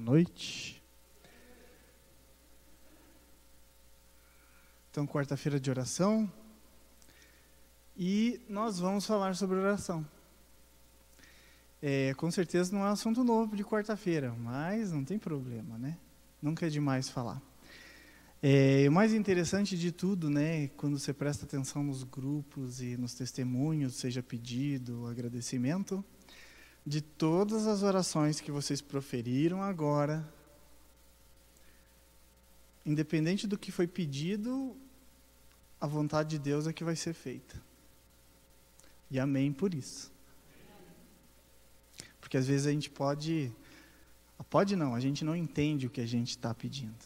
noite. Então, quarta-feira de oração. E nós vamos falar sobre oração. Com certeza não é um assunto novo de quarta-feira, mas não tem problema, né? Nunca é demais falar. O mais interessante de tudo, né, quando você presta atenção nos grupos e nos testemunhos, seja pedido, agradecimento, de todas as orações que vocês proferiram agora, independente do que foi pedido, a vontade de Deus é que vai ser feita. E amém por isso. Porque às vezes a gente a gente não entende o que a gente está pedindo.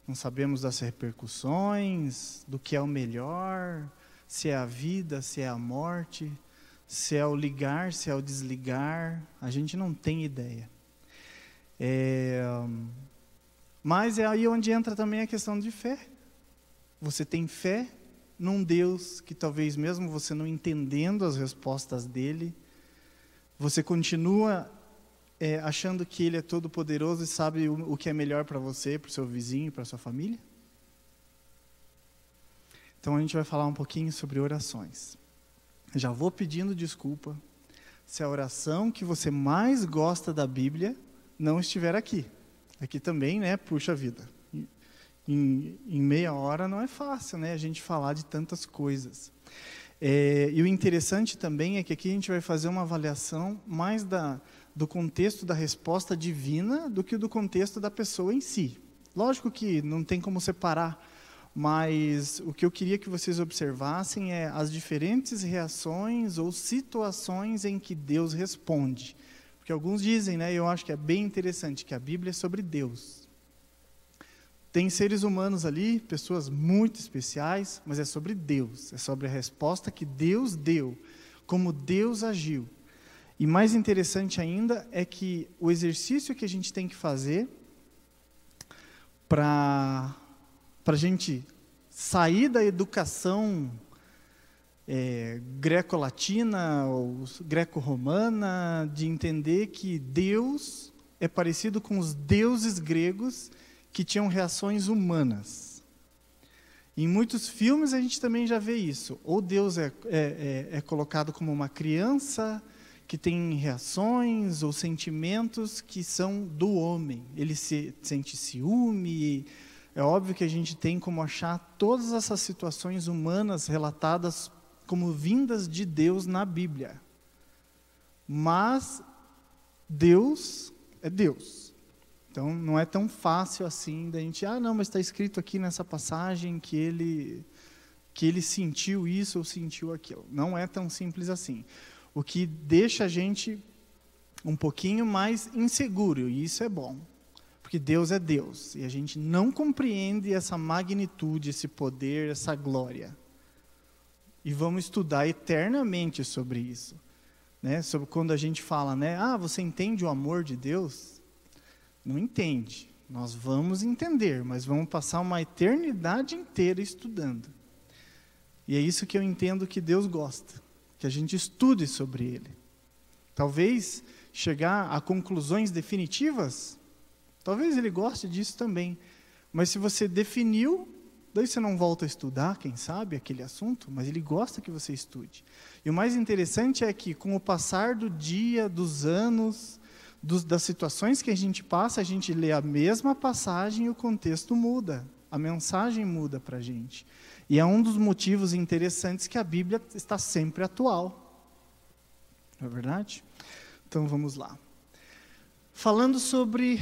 Não sabemos das repercussões, do que é o melhor, se é a vida, se é a morte, se é o ligar, se é o desligar. A gente não tem ideia. Mas é aí onde entra também a questão de fé. Você tem fé num Deus que talvez mesmo você não entendendo as respostas dele, você continua achando que ele é todo poderoso e sabe o que é melhor para você, para o seu vizinho, para a sua família? Então a gente vai falar um pouquinho sobre orações. Eu já vou pedindo desculpa se a oração que você mais gosta da Bíblia não estiver aqui. Aqui também, né? Puxa vida. Em meia hora não é fácil, né? A gente falar de tantas coisas. E o interessante também é que aqui a gente vai fazer uma avaliação mais do contexto da resposta divina do que do contexto da pessoa em si. Lógico que não tem como separar, mas o que eu queria que vocês observassem é as diferentes reações ou situações em que Deus responde. Porque alguns dizem, né, eu acho que é bem interessante, que a Bíblia é sobre Deus. Tem seres humanos ali, pessoas muito especiais, mas é sobre Deus, é sobre a resposta que Deus deu, como Deus agiu. E mais interessante ainda é que o exercício que a gente tem que fazer para a gente sair da educação greco-latina ou greco-romana, de entender que Deus é parecido com os deuses gregos que tinham reações humanas. Em muitos filmes a gente também já vê isso. Ou Deus é colocado como uma criança que tem reações ou sentimentos que são do homem. Ele sente ciúme. É óbvio que a gente tem como achar todas essas situações humanas relatadas como vindas de Deus na Bíblia. Mas Deus é Deus. Então, não é tão fácil assim da gente, não, mas está escrito aqui nessa passagem que ele sentiu isso ou sentiu aquilo. Não é tão simples assim. O que deixa a gente um pouquinho mais inseguro, e isso é bom. Porque Deus é Deus, e a gente não compreende essa magnitude, esse poder, essa glória. E vamos estudar eternamente sobre isso. Né? Sobre quando a gente fala, né, você entende o amor de Deus? Não entende. Nós vamos entender, mas vamos passar uma eternidade inteira estudando. E é isso que eu entendo que Deus gosta, que a gente estude sobre Ele. Talvez chegar a conclusões definitivas, talvez Ele goste disso também. Mas se você definiu, daí você não volta a estudar, quem sabe, aquele assunto, mas Ele gosta que você estude. E o mais interessante é que, com o passar do dia, dos anos, das situações que a gente passa, a gente lê a mesma passagem e o contexto muda. A mensagem muda para a gente. E é um dos motivos interessantes que a Bíblia está sempre atual. Não é verdade? Então vamos lá. Falando sobre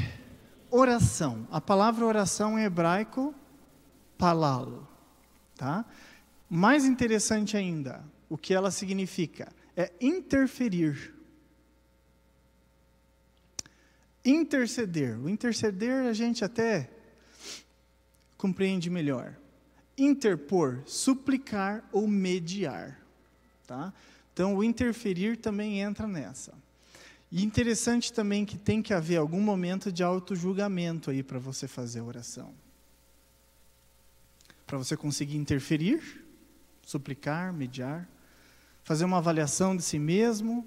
oração. A palavra oração em hebraico, palal. Tá? Mais interessante ainda, o que ela significa é interferir. Interceder. O interceder a gente até compreende melhor. Interpor, suplicar ou mediar. Tá? Então, o interferir também entra nessa. E interessante também que tem que haver algum momento de autojulgamento aí para você fazer a oração. Para você conseguir interferir, suplicar, mediar, fazer uma avaliação de si mesmo,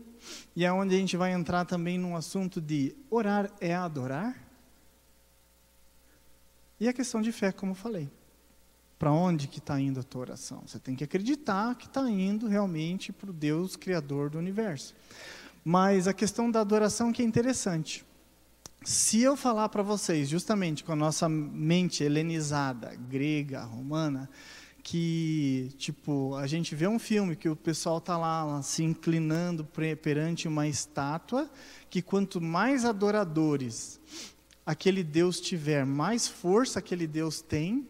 e é onde a gente vai entrar também num assunto de orar é adorar? E a questão de fé, como eu falei. Para onde que está indo a tua oração? Você tem que acreditar que está indo realmente para o Deus Criador do universo. Mas a questão da adoração que é interessante. Se eu falar para vocês, justamente com a nossa mente helenizada, grega, romana, que, tipo, a gente vê um filme que o pessoal está lá se inclinando perante uma estátua, que quanto mais adoradores aquele Deus tiver, mais força aquele Deus tem.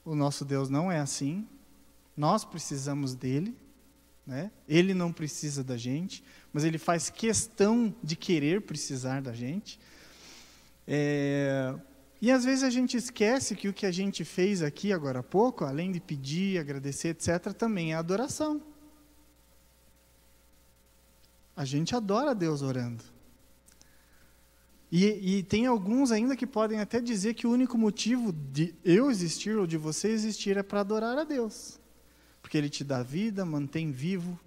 O nosso Deus não é assim. Nós precisamos dele, né? Ele não precisa da gente, mas ele faz questão de querer precisar da gente. E às vezes a gente esquece que o que a gente fez aqui agora há pouco, além de pedir, agradecer, etc., também é adoração. A gente adora Deus orando. E tem alguns ainda que podem até dizer que o único motivo de eu existir ou de você existir é para adorar a Deus. Porque Ele te dá vida, mantém vivo.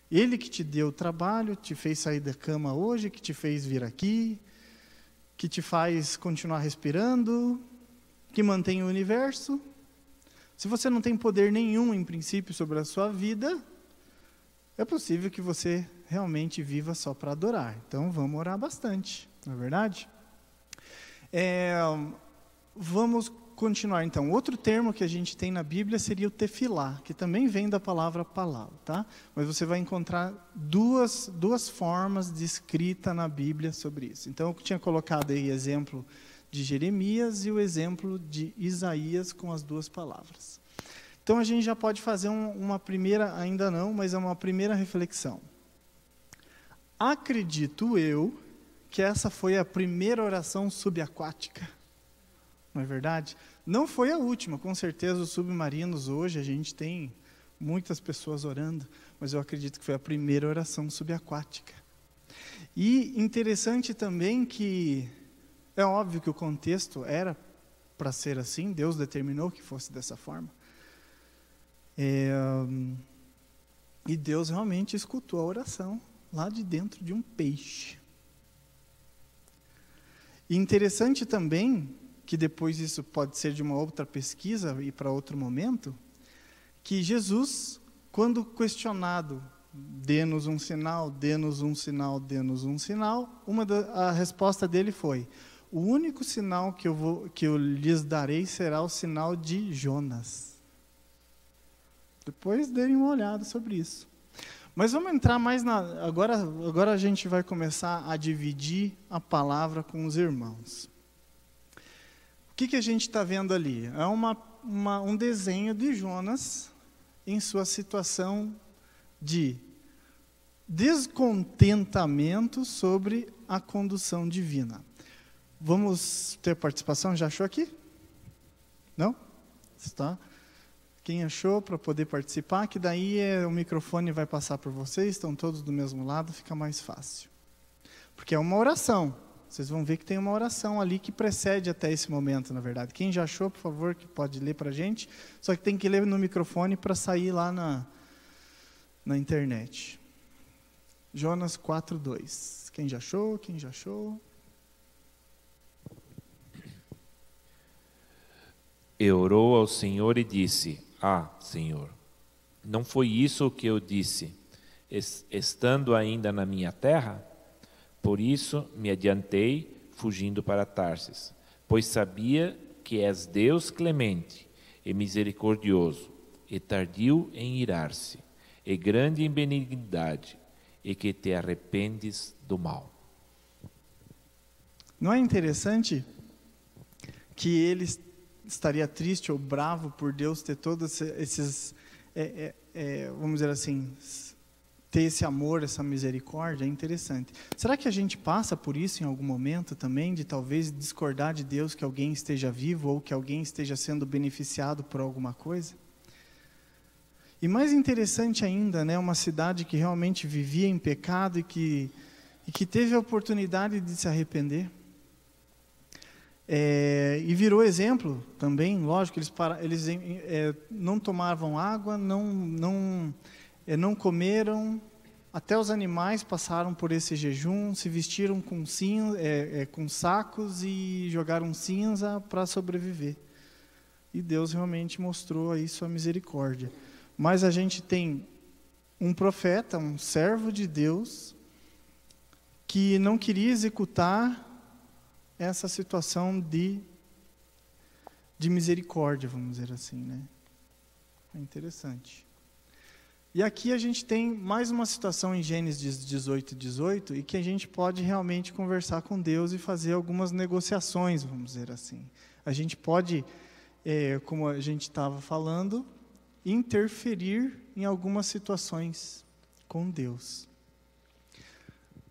Ele que te deu o trabalho, te fez sair da cama hoje, que te fez vir aqui, que te faz continuar respirando, que mantém o universo. Se você não tem poder nenhum, em princípio, sobre a sua vida, é possível que você realmente viva só para adorar. Então, vamos orar bastante, não é verdade? Vamos continuar, então. Outro termo que a gente tem na Bíblia seria o tefilá, que também vem da palavra palau, tá? Mas você vai encontrar duas formas de escrita na Bíblia sobre isso. Então, eu tinha colocado aí exemplo de Jeremias e o exemplo de Isaías com as duas palavras. Então, a gente já pode fazer uma primeira, ainda não, mas é uma primeira reflexão. Acredito eu que essa foi a primeira oração subaquática. Não é verdade? Não foi a última, com certeza os submarinos hoje, a gente tem muitas pessoas orando, mas eu acredito que foi a primeira oração subaquática. E interessante também que, é óbvio que o contexto era para ser assim, Deus determinou que fosse dessa forma. E Deus realmente escutou a oração lá de dentro de um peixe. E interessante também, que depois isso pode ser de uma outra pesquisa e para outro momento, que Jesus, quando questionado, dê-nos um sinal, dê-nos um sinal, dê-nos um sinal, a resposta dele foi, o único sinal que eu lhes darei será o sinal de Jonas. Depois deem uma olhada sobre isso. Mas vamos entrar mais agora a gente vai começar a dividir a palavra com os irmãos. O que a gente está vendo ali? É um desenho de Jonas em sua situação de descontentamento sobre a condução divina. Vamos ter participação? Já achou aqui? Não? Está? Quem achou para poder participar, que daí o microfone vai passar por vocês, estão todos do mesmo lado, fica mais fácil. Porque é uma oração. Vocês vão ver que tem uma oração ali que precede até esse momento, na verdade. Quem já achou, por favor, que pode ler para a gente. Só que tem que ler no microfone para sair lá na internet. Jonas 4:2. Quem já achou? Quem já achou? E orou ao Senhor e disse, Senhor, não foi isso o que eu disse, estando ainda na minha terra? Por isso me adiantei, fugindo para Tarsis, pois sabia que és Deus clemente e misericordioso, e tardio em irar-se, e grande em benignidade, e que te arrependes do mal. Não é interessante que ele estaria triste ou bravo por Deus ter todos esses, vamos dizer assim, ter esse amor, essa misericórdia? É interessante. Será que a gente passa por isso em algum momento também, de talvez discordar de Deus que alguém esteja vivo ou que alguém esteja sendo beneficiado por alguma coisa? E mais interessante ainda, né, uma cidade que realmente vivia em pecado e que teve a oportunidade de se arrepender. E virou exemplo também, lógico, eles não tomavam água, não comeram, Até os animais passaram por esse jejum, se vestiram com sacos e jogaram cinza para sobreviver. E Deus realmente mostrou aí sua misericórdia. Mas a gente tem um profeta, um servo de Deus, que não queria executar essa situação de misericórdia, vamos dizer assim, né? É interessante. E aqui a gente tem mais uma situação em Gênesis 18, e que a gente pode realmente conversar com Deus e fazer algumas negociações, vamos dizer assim. A gente pode, como a gente estava falando, interferir em algumas situações com Deus.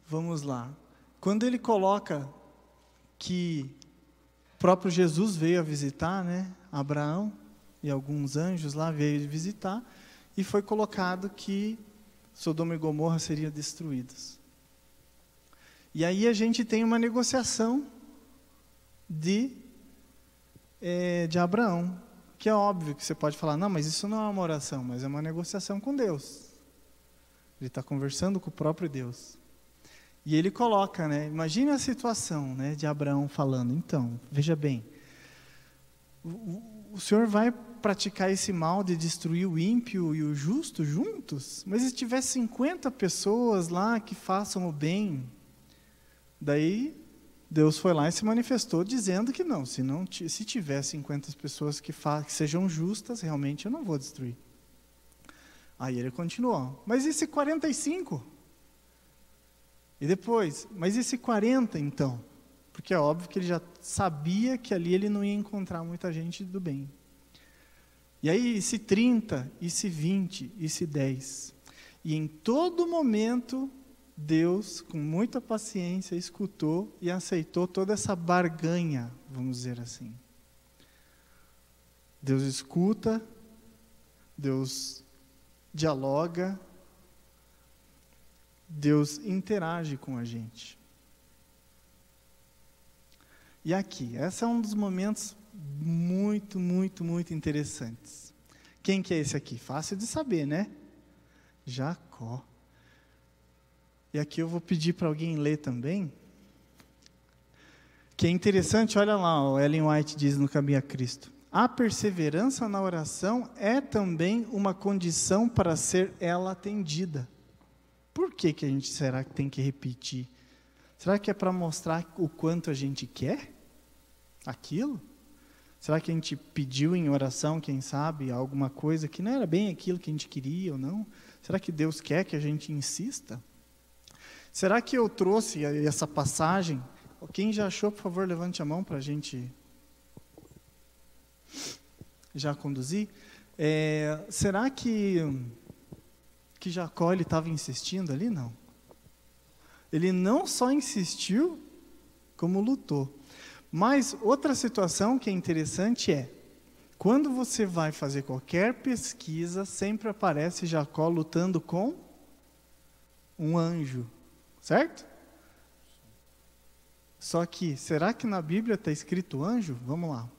Vamos lá. Quando ele coloca que o próprio Jesus veio a visitar, né, Abraão, e alguns anjos lá veio visitar, e foi colocado que Sodoma e Gomorra seriam destruídos. E aí a gente tem uma negociação de Abraão, que é óbvio que você pode falar, não, mas isso não é uma oração, mas é uma negociação com Deus. Ele está conversando com o próprio Deus. E ele coloca, né, imagine a situação, né, de Abraão falando, então, veja bem, o Senhor vai praticar esse mal de destruir o ímpio e o justo juntos? Mas se tiver 50 pessoas lá que façam o bem, daí Deus foi lá e se manifestou dizendo que não, se tiver 50 pessoas que sejam justas, realmente eu não vou destruir. Aí ele continuou, mas e se 45? E depois, mas e se 40 então? Porque é óbvio que ele já sabia que ali ele não ia encontrar muita gente do bem. E aí, e se 30, e se 20, e se 10? E em todo momento, Deus, com muita paciência, escutou e aceitou toda essa barganha, vamos dizer assim. Deus escuta, Deus dialoga, Deus interage com a gente. E aqui, esse é um dos momentos muito, muito, muito interessantes. Quem que é esse aqui? Fácil de saber, né? Jacó. E aqui eu vou pedir para alguém ler também. Que é interessante, olha lá, o Ellen White diz no Caminho a Cristo. A perseverança na oração é também uma condição para ser ela atendida. Por que a gente será que tem que repetir? Será que é para mostrar o quanto a gente quer aquilo? Será que a gente pediu em oração, quem sabe, alguma coisa que não era bem aquilo que a gente queria ou não? Será que Deus quer que a gente insista? Será que eu trouxe essa passagem? Quem já achou, por favor, levante a mão para a gente já conduzir. Será que Jacó estava insistindo ali? Não. Ele não só insistiu, como lutou. Mas outra situação que é interessante é, quando você vai fazer qualquer pesquisa, sempre aparece Jacó lutando com um anjo, certo? Só que, será que na Bíblia está escrito anjo? Vamos lá.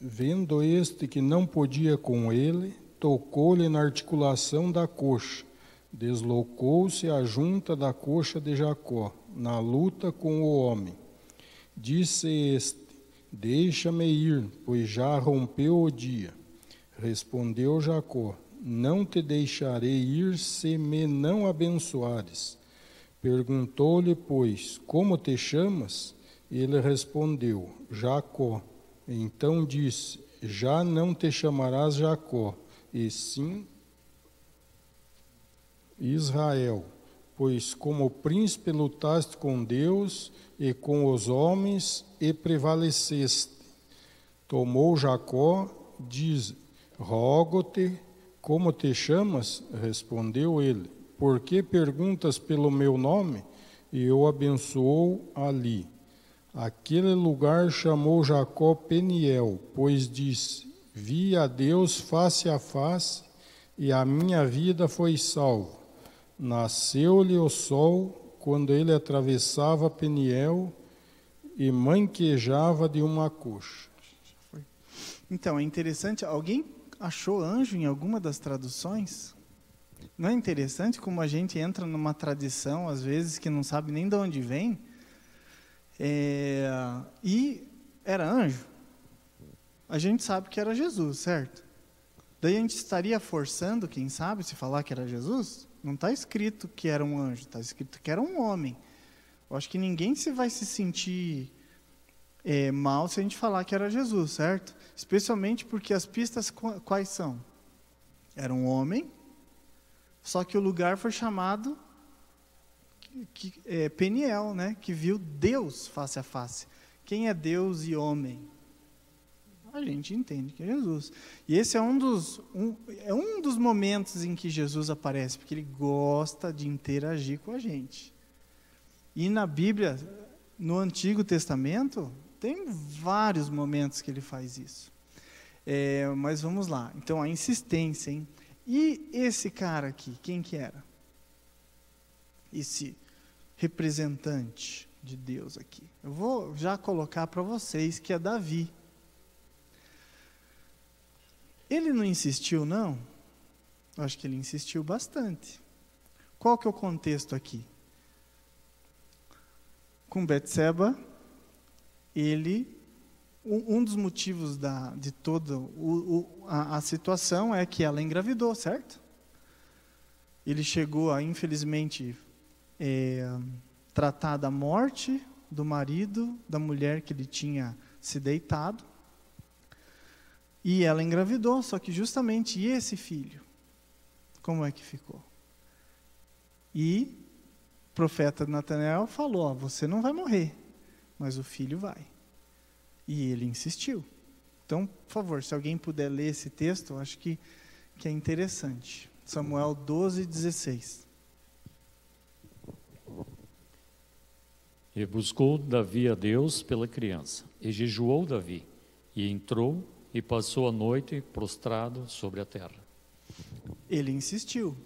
Vendo este que não podia com ele, tocou-lhe na articulação da coxa. Deslocou-se a junta da coxa de Jacó, na luta com o homem. Disse este, deixa-me ir, pois já rompeu o dia. Respondeu Jacó, não te deixarei ir se me não abençoares. Perguntou-lhe, pois, como te chamas? Ele respondeu, Jacó. Então disse, já não te chamarás Jacó, e sim Israel, pois como príncipe lutaste com Deus e com os homens e prevaleceste. Tomou Jacó, diz, rogo-te, como te chamas? Respondeu ele, por que perguntas pelo meu nome? E o abençoou ali. Aquele lugar chamou Jacó Peniel, pois disse, vi a Deus face a face e a minha vida foi salva. Nasceu-lhe o sol quando ele atravessava Peniel e manquejava de uma coxa. Então, é interessante, alguém achou anjo em alguma das traduções? Não é interessante como a gente entra numa tradição, às vezes, que não sabe nem de onde vem? E era anjo. A gente sabe que era Jesus, certo? Daí a gente estaria forçando, quem sabe, se falar que era Jesus? Não está escrito que era um anjo, está escrito que era um homem. Eu acho que ninguém vai se sentir mal se a gente falar que era Jesus, certo? Especialmente porque as pistas quais são? Era um homem, só que o lugar foi chamado Peniel, né? Que viu Deus face a face. Quem é Deus e homem? A gente entende que é Jesus. E esse é um dos momentos em que Jesus aparece, porque ele gosta de interagir com a gente. E na Bíblia, no Antigo Testamento, tem vários momentos que ele faz isso. Mas vamos lá. Então, a insistência, hein? E esse cara aqui, quem que era? Esse representante de Deus aqui. Eu vou já colocar para vocês que é Davi. Ele não insistiu, não? Eu acho que ele insistiu bastante. Qual que é o contexto aqui? Com Betseba, um dos motivos de toda a situação é que ela engravidou, certo? Ele chegou a, infelizmente, tratar da morte do marido, da mulher que ele tinha se deitado, e ela engravidou, só que justamente esse filho, como é que ficou? E o profeta Natanael falou, você não vai morrer, mas o filho vai. E ele insistiu. Então, por favor, se alguém puder ler esse texto, eu acho que é interessante. Samuel 12:16. E buscou Davi a Deus pela criança, e jejuou Davi, e entrou e passou a noite prostrado sobre a terra. Ele insistiu.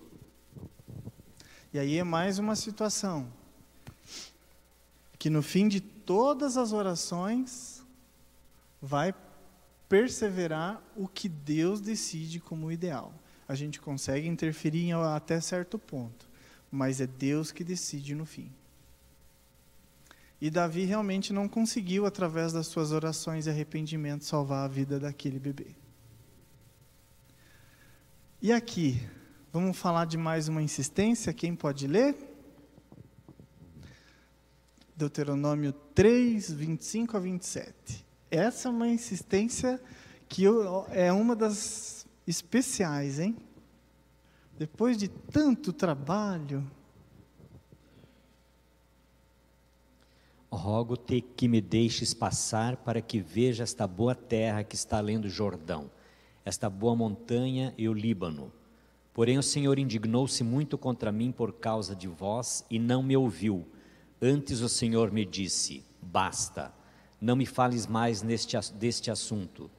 E aí é mais uma situação, que no fim de todas as orações, vai perseverar o que Deus decide como ideal. A gente consegue interferir até certo ponto, mas é Deus que decide no fim. E Davi realmente não conseguiu, através das suas orações e arrependimento, salvar a vida daquele bebê. E aqui, vamos falar de mais uma insistência, quem pode ler? Deuteronômio 3, 25 a 27. Essa é uma insistência que é uma das especiais, hein? Depois de tanto trabalho. Rogo-te que me deixes passar para que veja esta boa terra que está além do Jordão, esta boa montanha e o Líbano. Porém o Senhor indignou-se muito contra mim por causa de vós e não me ouviu. Antes o Senhor me disse, basta, não me fales mais deste assunto.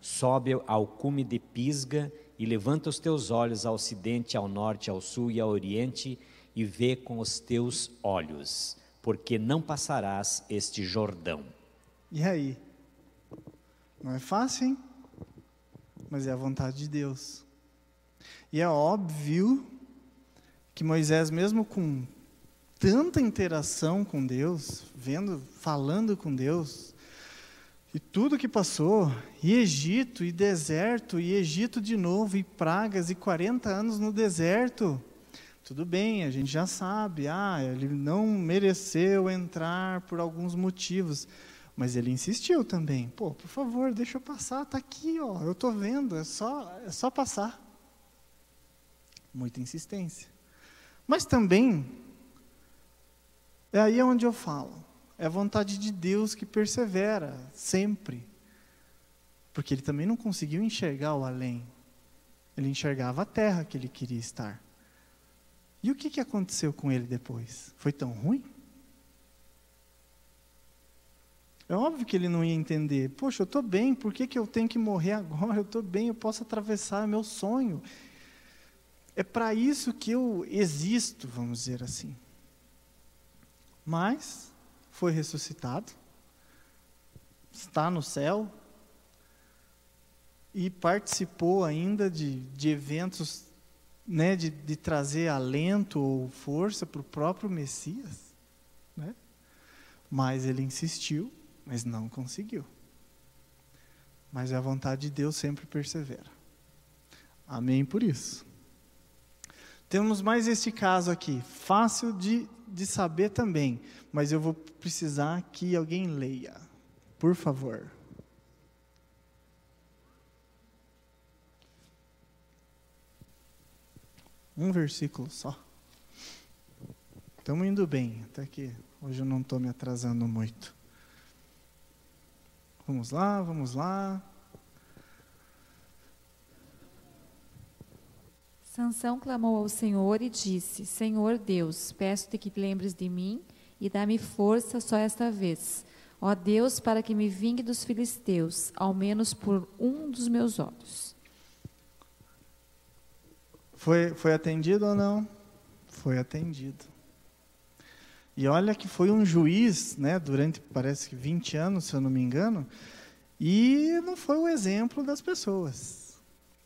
Sobe ao cume de Pisga e levanta os teus olhos ao ocidente, ao norte, ao sul e ao oriente e vê com os teus olhos, porque não passarás este Jordão. E aí? Não é fácil, hein? Mas é a vontade de Deus. E é óbvio que Moisés, mesmo com tanta interação com Deus, falando com Deus, e tudo que passou, e Egito, e deserto, e Egito de novo, e pragas, e 40 anos no deserto, tudo bem, a gente já sabe, ele não mereceu entrar por alguns motivos, mas ele insistiu também, por favor, deixa eu passar, está aqui, eu estou vendo, é só passar. Muita insistência. Mas também, é aí onde eu falo, é a vontade de Deus que persevera, sempre. Porque ele também não conseguiu enxergar o além. Ele enxergava a terra que ele queria estar. E o que aconteceu com ele depois? Foi tão ruim? É óbvio que ele não ia entender. Poxa, eu estou bem, por que eu tenho que morrer agora? Eu estou bem, eu posso atravessar, é meu sonho. É para isso que eu existo, vamos dizer assim. Mas foi ressuscitado, está no céu e participou ainda de eventos né, de trazer alento ou força para o próprio Messias, né? Mas ele insistiu, mas não conseguiu. Mas a vontade de Deus sempre persevera. Amém por isso. Temos mais este caso aqui, fácil de saber também, mas eu vou precisar que alguém leia, por favor. Um versículo só. Estamos indo bem, até que hoje eu não estou me atrasando muito. Vamos lá, vamos lá. Sansão clamou ao Senhor e disse: Senhor Deus, peço-te que te lembres de mim e dá-me força só esta vez. Ó Deus, para que me vingue dos filisteus, ao menos por um dos meus olhos. Foi atendido ou não? Foi atendido. E olha que foi um juiz, né, durante, parece que 20 anos, se eu não me engano, e não foi o exemplo das pessoas.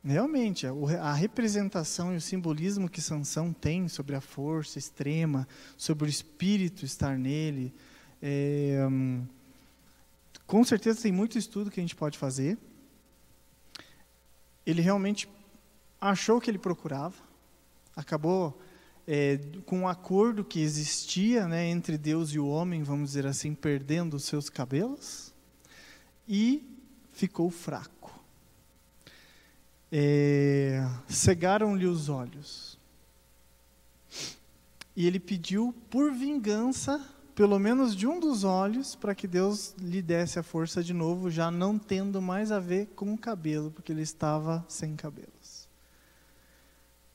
Realmente, a representação e o simbolismo que Sansão tem sobre a força extrema, sobre o espírito estar nele, com certeza tem muito estudo que a gente pode fazer. Ele realmente achou o que ele procurava, acabou com um acordo que existia, né, entre Deus e o homem, vamos dizer assim, perdendo os seus cabelos, e ficou fraco. Cegaram-lhe os olhos. E ele pediu por vingança, pelo menos de um dos olhos, para que Deus lhe desse a força de novo, já não tendo mais a ver com o cabelo, porque ele estava sem cabelos.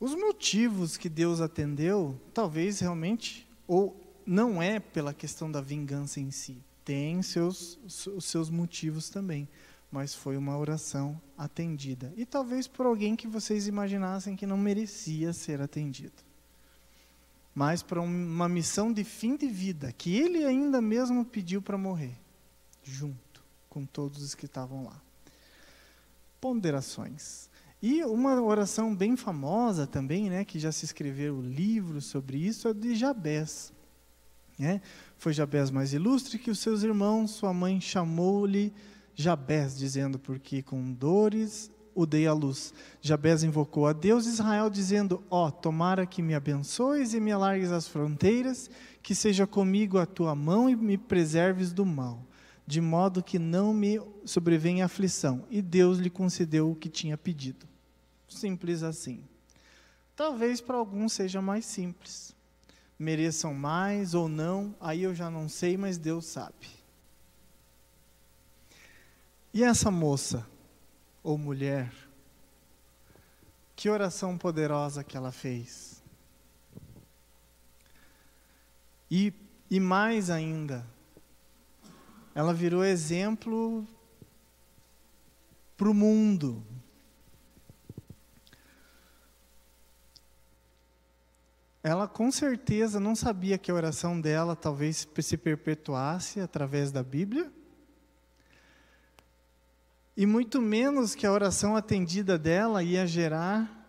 Os motivos que Deus atendeu, talvez realmente, ou não é pela questão da vingança em si, tem os seus motivos também, mas foi uma oração atendida. E talvez por alguém que vocês imaginassem que não merecia ser atendido. Mas para uma missão de fim de vida, que ele ainda mesmo pediu para morrer, junto com todos os que estavam lá. Ponderações. E uma oração bem famosa também, né, que já se escreveu livros sobre isso, é de Jabés. Né? Foi Jabés mais ilustre que os seus irmãos, sua mãe chamou-lhe Jabés, dizendo, porque com dores o dei à luz. Jabés invocou a Deus de Israel, dizendo, tomara que me abençoes e me alargues as fronteiras, que seja comigo a tua mão e me preserves do mal, de modo que não me sobrevenha aflição. E Deus lhe concedeu o que tinha pedido. Simples assim. Talvez para alguns seja mais simples. Mereçam mais ou não, aí eu já não sei, mas Deus sabe. E essa moça, ou mulher, que oração poderosa que ela fez. E mais ainda, ela virou exemplo para o mundo. Ela com certeza não sabia que a oração dela talvez se perpetuasse através da Bíblia, e muito menos que a oração atendida dela ia gerar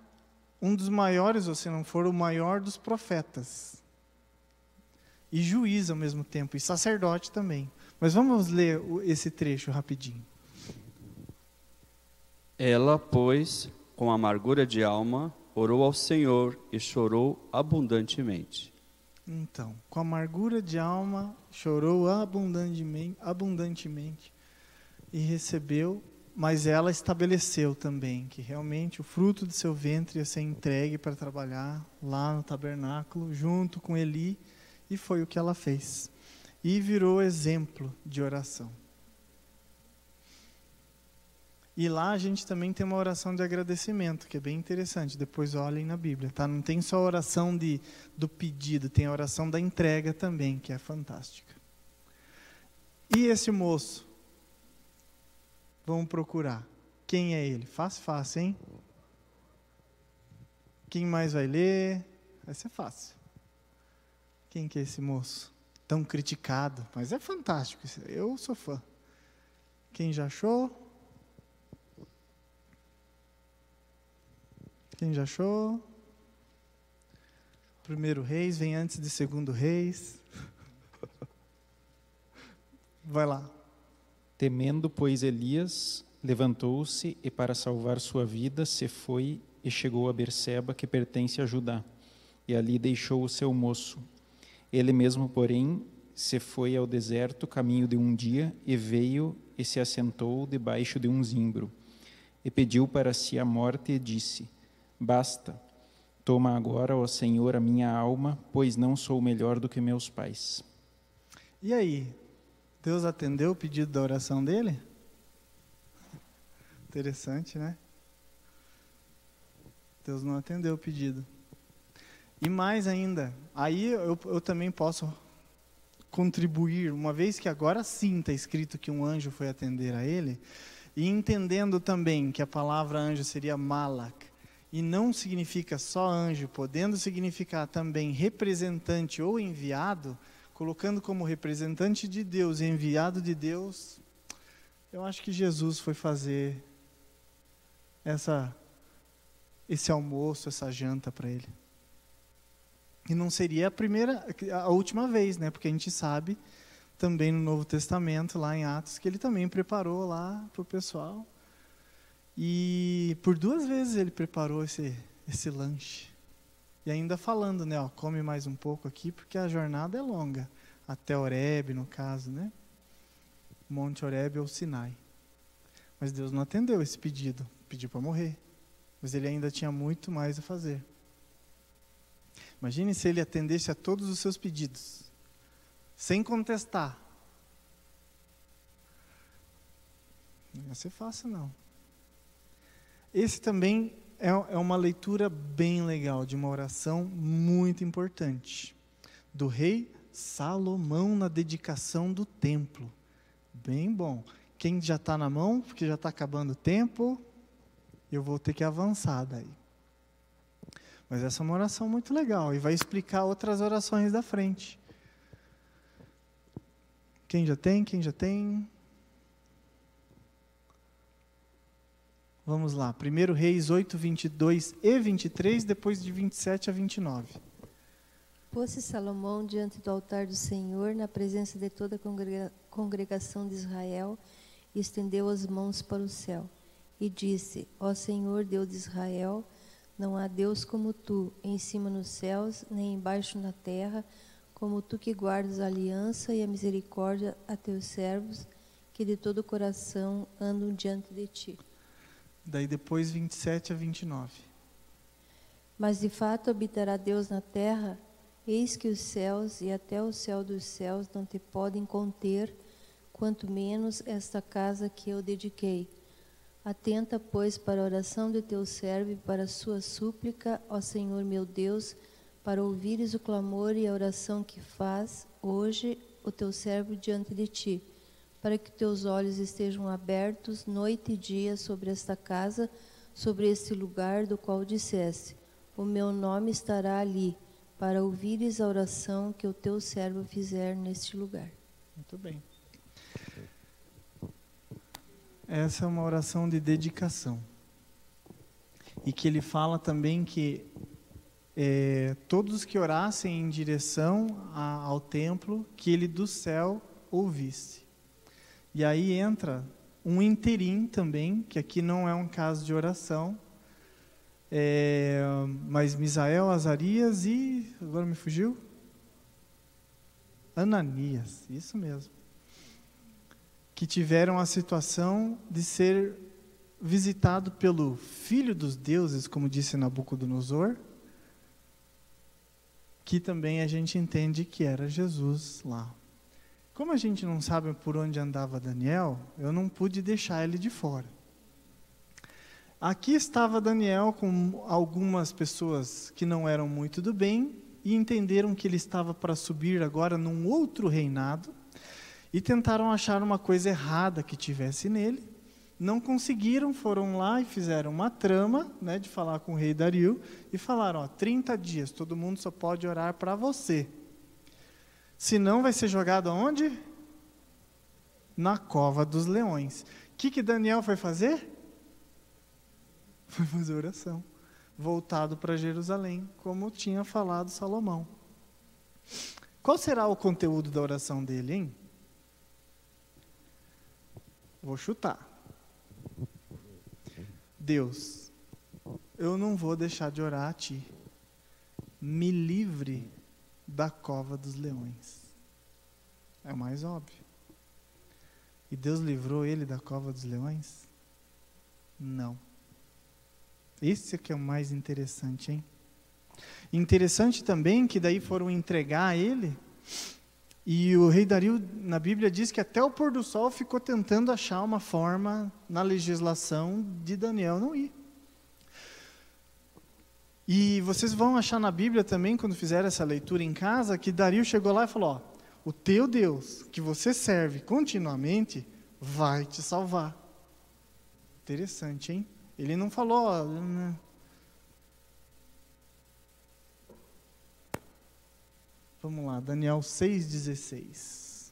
um dos maiores, ou se não for o maior dos profetas, e juiz ao mesmo tempo, e sacerdote também. Mas vamos ler esse trecho rapidinho. Ela, pois, com amargura de alma, orou ao Senhor e chorou abundantemente. Então, com amargura de alma, chorou abundantemente e recebeu, mas ela estabeleceu também que realmente o fruto do seu ventre ia ser entregue para trabalhar lá no tabernáculo, junto com Eli, e foi o que ela fez. E virou exemplo de oração. E lá a gente também tem uma oração de agradecimento, que é bem interessante. Depois olhem na Bíblia, tá? Não tem só a oração do pedido, tem a oração da entrega também, que é fantástica. E esse moço? Vamos procurar. Quem é ele? Fácil, hein? Quem mais vai ler? Vai ser fácil. Quem que é esse moço? Tão criticado, mas é fantástico. Eu sou fã. Quem já achou? Quem já achou? Primeiro Reis vem antes de Segundo Reis. Vai lá. Temendo, pois, Elias, levantou-se e, para salvar sua vida, se foi e chegou a Berseba, que pertence a Judá, e ali deixou o seu moço. Ele mesmo, porém, se foi ao deserto, caminho de um dia, e veio e se assentou debaixo de um zimbro, e pediu para si a morte, e disse: Basta, toma agora, ó Senhor, a minha alma, pois não sou melhor do que meus pais. E aí? Deus atendeu o pedido da oração dele? Interessante, né? Deus não atendeu o pedido. E mais ainda, aí eu também posso contribuir, uma vez que agora sim está escrito que um anjo foi atender a ele, e entendendo também que a palavra anjo seria malak, e não significa só anjo, podendo significar também representante ou enviado, colocando como representante de Deus e enviado de Deus, eu acho que Jesus foi fazer esse almoço, essa janta para ele. E não seria a última vez, né? Porque a gente sabe também no Novo Testamento, lá em Atos, que ele também preparou lá para o pessoal. E por 2 vezes ele preparou esse lanche. E ainda falando, né? Ó, come mais um pouco aqui, porque a jornada é longa. Até Horebe, no caso, né? Monte Horebe ou Sinai. Mas Deus não atendeu esse pedido. Pediu para morrer. Mas ele ainda tinha muito mais a fazer. Imagine se ele atendesse a todos os seus pedidos, sem contestar. Não ia ser fácil, não. Esse também é uma leitura bem legal, de uma oração muito importante, do rei Salomão na dedicação do templo. Bem bom. Quem já está na mão, porque já está acabando o tempo, eu vou ter que avançar daí. Mas essa é uma oração muito legal e vai explicar outras orações da frente. Quem já tem? Quem já tem? Vamos lá. 1 Reis 8, 22 e 23, depois de 27 a 29. Pôs-se Salomão diante do altar do Senhor, na presença de toda a congregação de Israel, e estendeu as mãos para o céu. E disse: Ó Senhor, Deus de Israel, não há Deus como tu, em cima nos céus, nem embaixo na terra, como tu que guardas a aliança e a misericórdia a teus servos, que de todo o coração andam diante de ti. Daí depois 27 a 29. Mas de fato habitará Deus na terra? Eis que os céus e até o céu dos céus não te podem conter, quanto menos esta casa que eu dediquei. Atenta, pois, para a oração de teu servo e para a sua súplica, ó Senhor meu Deus, para ouvires o clamor e a oração que faz hoje o teu servo diante de ti, para que teus olhos estejam abertos noite e dia sobre esta casa, sobre este lugar do qual disseste: o meu nome estará ali, para ouvires a oração que o teu servo fizer neste lugar. Muito bem. Essa é uma oração de dedicação. E que ele fala também que todos que orassem em direção ao templo, que ele do céu ouvisse. E aí entra um interim também, que aqui não é um caso de oração, mas Misael, Azarias e, agora me fugiu? Ananias, isso mesmo. Que tiveram a situação de ser visitado pelo Filho dos Deuses, como disse Nabucodonosor, que também a gente entende que era Jesus lá. Como a gente não sabe por onde andava Daniel, eu não pude deixar ele de fora. Aqui estava Daniel com algumas pessoas que não eram muito do bem e entenderam que ele estava para subir agora num outro reinado, e tentaram achar uma coisa errada que tivesse nele. Não conseguiram, foram lá e fizeram uma trama, né, de falar com o rei Dario, e falaram: 30 dias, todo mundo só pode orar para você. Senão vai ser jogado aonde? Na cova dos leões. O que Daniel foi fazer? Foi fazer oração. voltado para Jerusalém, como tinha falado Salomão. Qual será o conteúdo da oração dele, hein? Vou chutar. Deus, eu não vou deixar de orar a Ti. Me livre da cova dos leões. É o mais óbvio. E Deus livrou ele da cova dos leões? Não. Esse é que é o mais interessante, hein? Interessante também que daí foram entregar a ele, e o rei Dario, na Bíblia, diz que até o pôr do sol ficou tentando achar uma forma na legislação de Daniel não ir. E vocês vão achar na Bíblia também, quando fizer essa leitura em casa, que Dario chegou lá e falou, ó, o teu Deus, que você serve continuamente, vai te salvar. Interessante, hein? Ele não falou, ó, vamos lá, Daniel 6,16.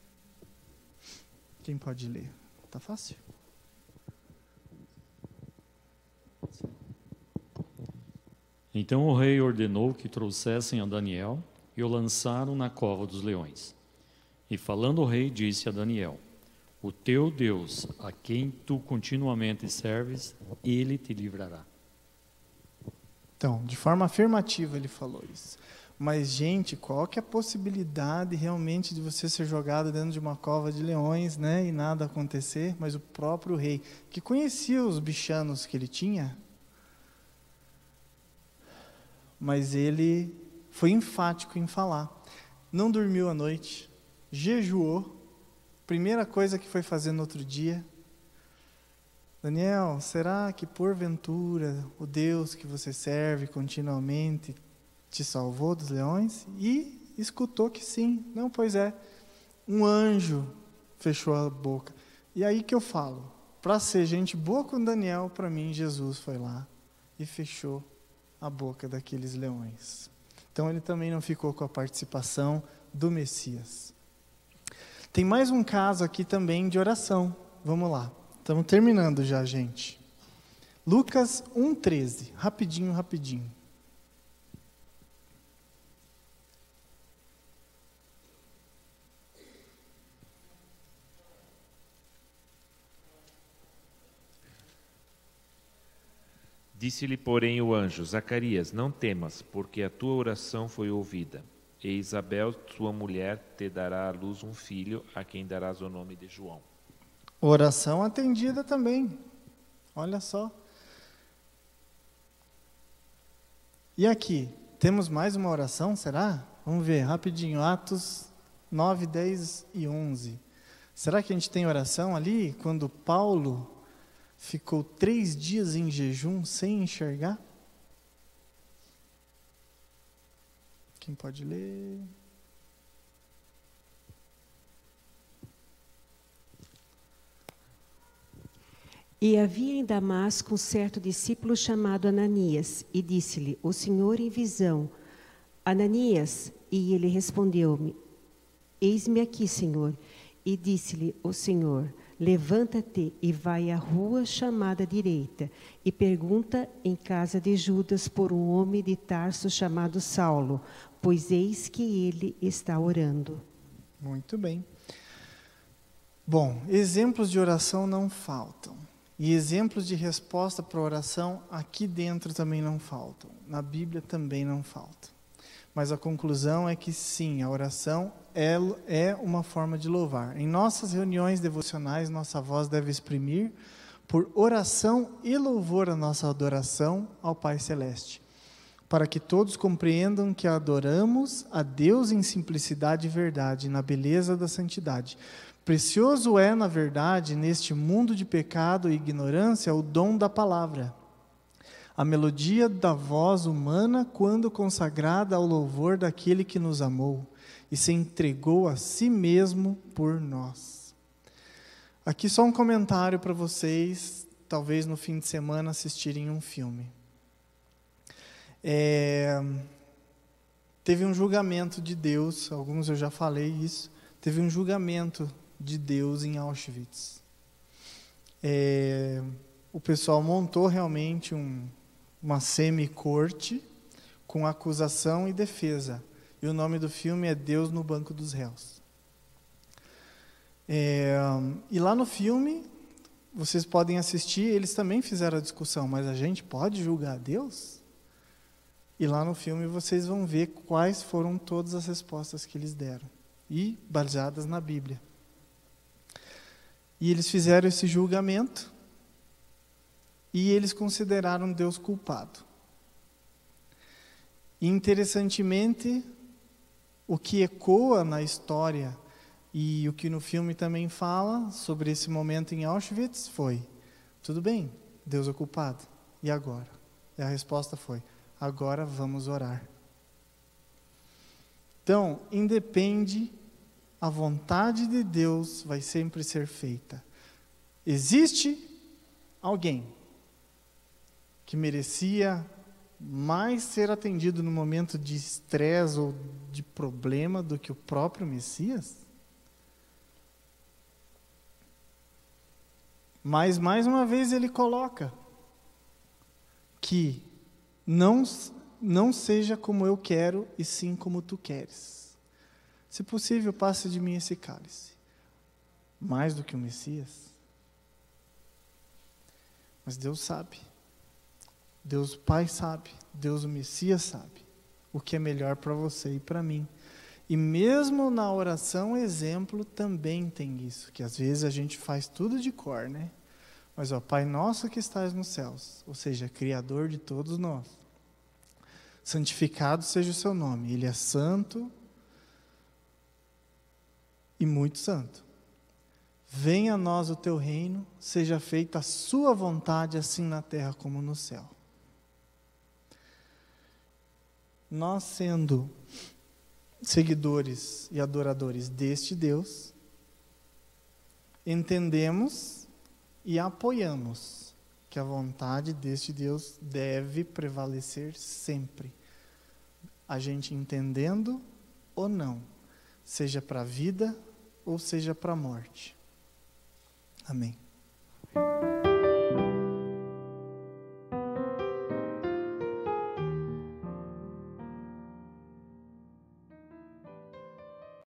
Quem pode ler? Tá fácil? Então o rei ordenou que trouxessem a Daniel e o lançaram na cova dos leões. E falando o rei, disse a Daniel, o teu Deus, a quem tu continuamente serves, ele te livrará. Então, de forma afirmativa ele falou isso. Mas, gente, qual que é a possibilidade realmente de você ser jogado dentro de uma cova de leões, né, e nada acontecer? Mas o próprio rei, que conhecia os bichanos que ele tinha, mas ele foi enfático em falar. Não dormiu à noite, jejuou. Primeira coisa que foi fazer no outro dia, Daniel, será que porventura o Deus que você serve continuamente te salvou dos leões? E escutou que sim. Não, pois é, um anjo fechou a boca. E aí que eu falo, para ser gente boa com Daniel, para mim Jesus foi lá e fechou a boca daqueles leões. Então ele também não ficou com a participação do Messias. Tem mais um caso aqui também de oração. Vamos lá. Estamos terminando já, gente. Lucas 1,13. Rapidinho, rapidinho. Disse-lhe, porém, o anjo, Zacarias, não temas, porque a tua oração foi ouvida. E Isabel, tua mulher, te dará à luz um filho, a quem darás o nome de João. Oração atendida também. Olha só. E aqui, temos mais uma oração, será? Vamos ver, rapidinho. Atos 9, 10 e 11. Será que a gente tem oração ali, quando Paulo ficou 3 dias em jejum sem enxergar? Quem pode ler? E havia em Damasco um certo discípulo chamado Ananias, e disse-lhe o Senhor em visão, Ananias, e ele respondeu-me, eis-me aqui, Senhor. E disse-lhe o Senhor, levanta-te e vai à rua chamada direita, e pergunta em casa de Judas por um homem de Tarso chamado Saulo, pois eis que ele está orando. Muito bem. Bom, exemplos de oração não faltam. E exemplos de resposta para a oração aqui dentro também não faltam. Na Bíblia também não faltam. Mas a conclusão é que sim, a oração é uma forma de louvar. Em nossas reuniões devocionais, nossa voz deve exprimir por oração e louvor a nossa adoração ao Pai Celeste, para que todos compreendam que adoramos a Deus em simplicidade e verdade, na beleza da santidade. Precioso é, na verdade, neste mundo de pecado e ignorância, o dom da palavra. A melodia da voz humana quando consagrada ao louvor daquele que nos amou e se entregou a si mesmo por nós. Aqui só um comentário para vocês, talvez no fim de semana assistirem um filme. Teve um julgamento de Deus, alguns eu já falei isso, teve um julgamento de Deus em Auschwitz. O pessoal montou realmente uma semi-corte com acusação e defesa. E o nome do filme é Deus no Banco dos Réus. E lá no filme, vocês podem assistir, eles também fizeram a discussão, mas a gente pode julgar Deus? E lá no filme vocês vão ver quais foram todas as respostas que eles deram, e baseadas na Bíblia. E eles fizeram esse julgamento, e eles consideraram Deus culpado. E interessantemente, o que ecoa na história, e o que no filme também fala sobre esse momento em Auschwitz foi: tudo bem, Deus é culpado, e agora? E a resposta foi: agora vamos orar. Então, independe, a vontade de Deus vai sempre ser feita. Existe alguém que merecia mais ser atendido no momento de estresse ou de problema do que o próprio Messias? Mas, mais uma vez, ele coloca que não seja como eu quero, e sim como tu queres. Se possível, passe de mim esse cálice. Mais do que o Messias. Mas Deus sabe. Deus Pai sabe. Deus o Messias sabe o que é melhor para você e para mim. E mesmo na oração exemplo também tem isso, que às vezes a gente faz tudo de cor, né? Mas, Pai nosso que estás nos céus, ou seja, Criador de todos nós, santificado seja o seu nome. Ele é santo e muito santo. Venha a nós o teu reino, seja feita a sua vontade, assim na terra como no céu. Nós, sendo seguidores e adoradores deste Deus, entendemos e apoiamos que a vontade deste Deus deve prevalecer sempre. A gente entendendo ou não, seja para a vida ou seja para a morte. Amém.